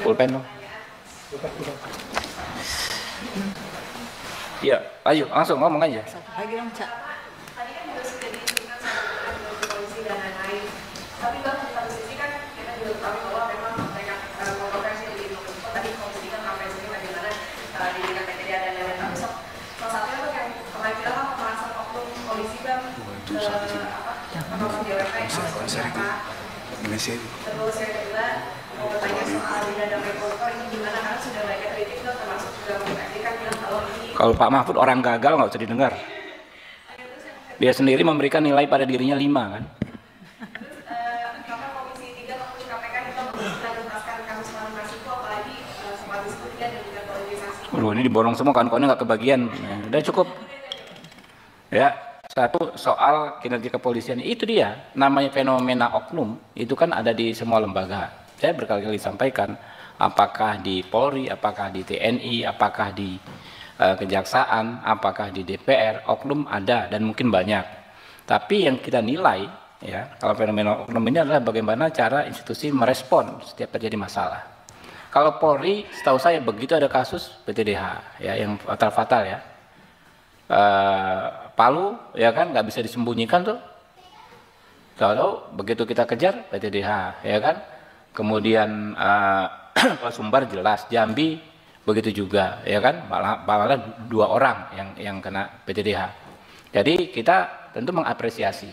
Pulpen lo. Iya, ayo langsung ngomong aja. Lagi dong, Cak. Tadi kan juga sudah disebutkan soal polisi dan lain-lain. Tapi Bang, di satu sisi kan kita juga tahu bahwa memang banyak kontroversi di Indonesia. Tadi komisi kan sampai sini bagaimana di KPTD dan lain-lain. Tapi salah satunya tuh yang kemarin kita kan pemerasan oknum polisi Bang, pemerasan DWP, terus yang kedua mau bertanya soal dana koruptor ini gimana, karena sudah banyak kritik tuh, termasuk juga KPTD kan bilang kalau ini. Kalau Pak Mahfud orang gagal nggak usah didengar. Dia sendiri memberikan nilai pada dirinya 5 kan. Maka Komisi 3 waktu KPK itu menuntaskan kasus Harun Masiku, apalagi sempat diskusikan dan juga politisasi. Ini diborong semua kawan-kawannya nggak kebagian. Nah, udah cukup. Ya, satu soal kinerja kepolisian itu dia namanya fenomena oknum itu kan ada di semua lembaga. Saya berkali-kali sampaikan, apakah di Polri, apakah di TNI, apakah di Kejaksaan, apakah di DPR, oknum ada dan mungkin banyak. Tapi yang kita nilai, ya, kalau fenomena oknum ini adalah bagaimana cara institusi merespon setiap terjadi masalah. Kalau Polri, setahu saya begitu ada kasus PTDH, ya, yang fatal-fatal ya, Palu, ya kan, nggak bisa disembunyikan tuh. Kalau begitu kita kejar PTDH, ya kan. Kemudian Sumbar jelas, Jambi begitu juga, ya kan, malah 2 orang yang kena PTDH. Jadi kita tentu mengapresiasi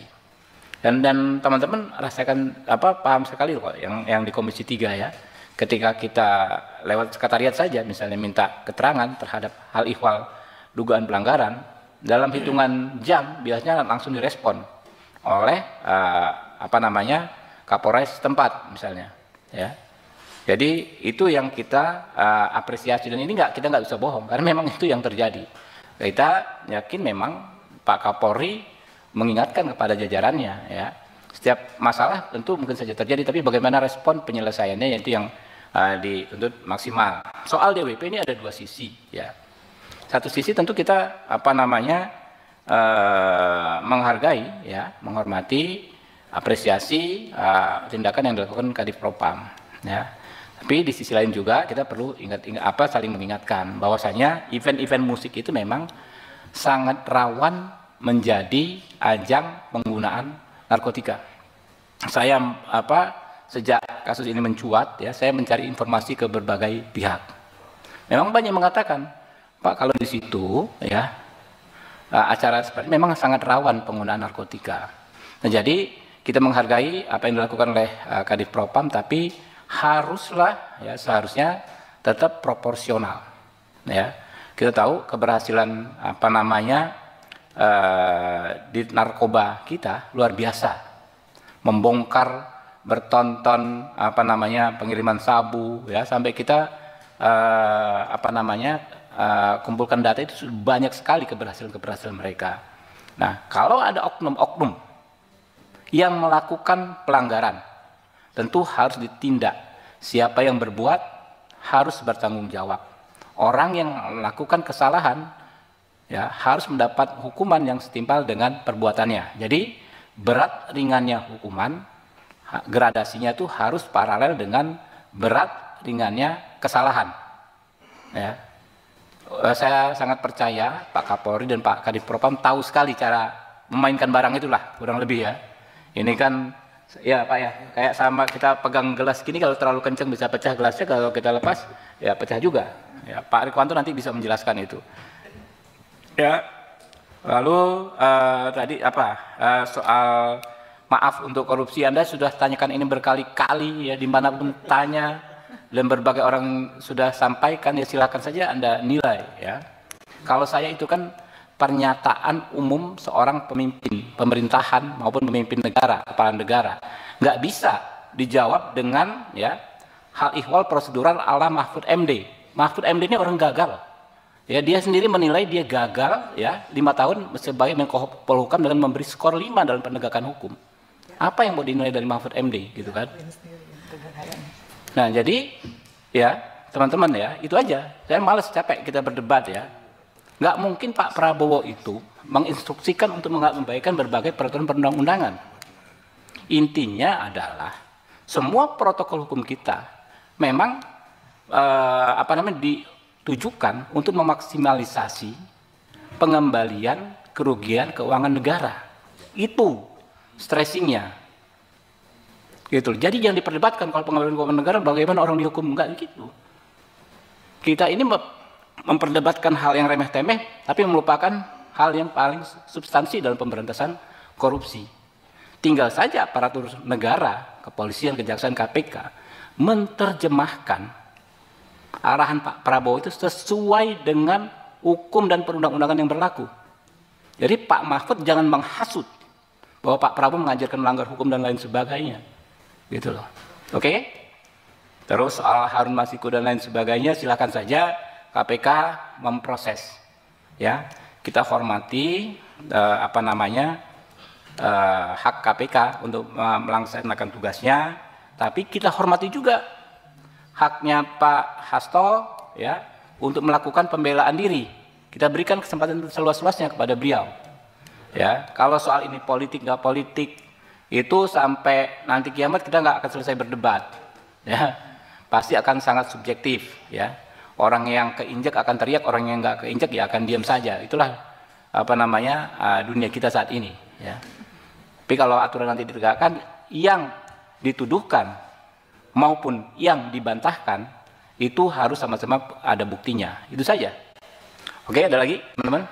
dan teman-teman rasakan paham sekali kok yang di Komisi 3 ya, ketika kita lewat sekretariat saja misalnya minta keterangan terhadap hal ihwal dugaan pelanggaran, dalam hitungan jam biasanya langsung direspon oleh Kapolres setempat misalnya, ya. Jadi itu yang kita apresiasi, dan ini kita nggak bisa bohong karena memang itu yang terjadi. Kita yakin memang Pak Kapolri mengingatkan kepada jajarannya, ya, setiap masalah tentu mungkin saja terjadi, tapi bagaimana respon penyelesaiannya itu yang dituntut maksimal. Soal DWP ini ada 2 sisi, ya. Satu sisi tentu kita menghargai, ya, menghormati, apresiasi tindakan yang dilakukan Kadif Propam, ya. Tapi di sisi lain juga kita perlu saling mengingatkan bahwasanya event-event musik itu memang sangat rawan menjadi ajang penggunaan narkotika. Saya sejak kasus ini mencuat, ya, saya mencari informasi ke berbagai pihak. Memang banyak mengatakan, Pak, kalau di situ, ya, acara seperti memang sangat rawan penggunaan narkotika. Nah, jadi kita menghargai apa yang dilakukan oleh Kadif Propam, tapi seharusnya tetap proporsional, ya. Kita tahu keberhasilan di narkoba kita luar biasa, membongkar bertonton pengiriman sabu, ya, sampai kita kumpulkan data itu banyak sekali keberhasilan mereka. Nah, kalau ada oknum-oknum yang melakukan pelanggaran, tentu harus ditindak. Siapa yang berbuat harus bertanggung jawab. Orang yang melakukan kesalahan, ya, harus mendapat hukuman yang setimpal dengan perbuatannya. Jadi berat ringannya hukuman, gradasinya itu harus paralel dengan berat ringannya kesalahan, ya. Saya sangat percaya Pak Kapolri dan Pak Kadif Propam tahu sekali cara memainkan barang itulah, kurang lebih, ya. Ini kan, ya Pak, ya, kayak sama kita pegang gelas gini, kalau terlalu kencang bisa pecah gelasnya, kalau kita lepas ya pecah juga, ya. Pak Rikwanto nanti bisa menjelaskan itu, ya. Lalu tadi soal maaf untuk korupsi, Anda sudah tanyakan ini berkali-kali, ya, dimanapun tanya dan berbagai orang sudah sampaikan, ya, silakan saja Anda nilai, ya. Kalau saya itu kan pernyataan umum seorang pemimpin pemerintahan maupun pemimpin negara, kepala negara, nggak bisa dijawab dengan, ya, hal ihwal prosedural ala Mahfud MD. Mahfud MD ini orang gagal, ya, dia sendiri menilai dia gagal, ya, 5 tahun sebagai Menko Polhukam dengan memberi skor 5 dalam penegakan hukum. Apa yang mau dinilai dari Mahfud MD, gitu kan? Nah, jadi, ya, teman-teman, ya, itu aja. Saya malas, capek kita berdebat, ya. Nggak mungkin Pak Prabowo itu menginstruksikan untuk mengabaikan berbagai peraturan perundang-undangan. Intinya adalah Semua protokol hukum kita memang ditujukan untuk memaksimalisasi pengembalian kerugian keuangan negara. Itu stressingnya. Gitu. Jadi yang diperdebatkan kalau pengembalian keuangan negara bagaimana orang dihukum, enggak gitu. Kita ini memperdebatkan hal yang remeh-temeh tapi melupakan hal yang paling substansi dalam pemberantasan korupsi. Tinggal saja aparatur negara, kepolisian, kejaksaan, KPK menerjemahkan arahan Pak Prabowo itu sesuai dengan hukum dan perundang-undangan yang berlaku. Jadi Pak Mahfud jangan menghasut bahwa Pak Prabowo mengajarkan melanggar hukum dan lain sebagainya. Gitu loh. Oke? Terus soal Harun Masiku dan lain sebagainya silakan saja KPK memproses. Ya, kita hormati hak KPK untuk melaksanakan tugasnya, tapi kita hormati juga haknya Pak Hasto ya untuk melakukan pembelaan diri. Kita berikan kesempatan seluas-luasnya kepada beliau. Ya, kalau soal ini politik nggak politik itu sampai nanti kiamat kita nggak akan selesai berdebat. Ya, pasti akan sangat subjektif. Ya, orang yang keinjak akan teriak, orang yang nggak keinjak ya akan diam saja. Itulah dunia kita saat ini. Ya. Tapi kalau aturan nanti ditegakkan, yang dituduhkan maupun yang dibantahkan itu harus sama-sama ada buktinya. Itu saja. Oke, ada lagi teman-teman?